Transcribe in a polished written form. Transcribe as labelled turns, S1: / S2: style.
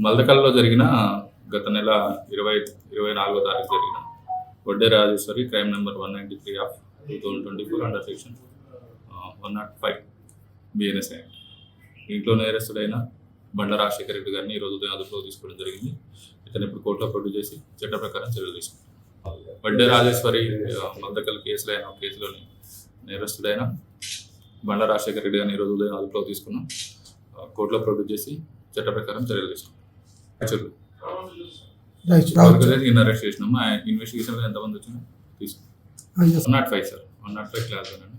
S1: మల్దకల్లో జరిగిన గత నెల 24వ తారీఖు జరిగిన Vadde Rajeshwari crime number 193 of 2024 under section 105 BNS act ఇంట్లో నేరస్తుడైన బండ్ల రాజశేఖర రెడ్డి గారిని ఈరోజు ఉదయం అదుపులోకి తీసుకోవడం జరిగింది. ఇతను ఇప్పుడు కోర్టులో ప్రొడ్యూస్ చేసి చట్ట ప్రకారం చర్యలు తీసుకుంటాం. వడ్డే రాజేశ్వరి మల్దకల్ కేసులోని నేరస్తుడైన బండ్ల రాజశేఖర రెడ్డి గారిని ఈరోజు ఉదయం అదుపులోకి తీసుకున్నాం. కోర్టులో ప్రొడ్యూస్ చేసి చట్ట ప్రకారం చర్యలు తీసుకుంటాం. నిన్న అరెస్ట్ చేసినాము. ఇన్వెస్టిగేషన్ ఎంతమంది వచ్చినా తీసుకున్నాం. 105 సార్, 105 క్లాస్ అండి.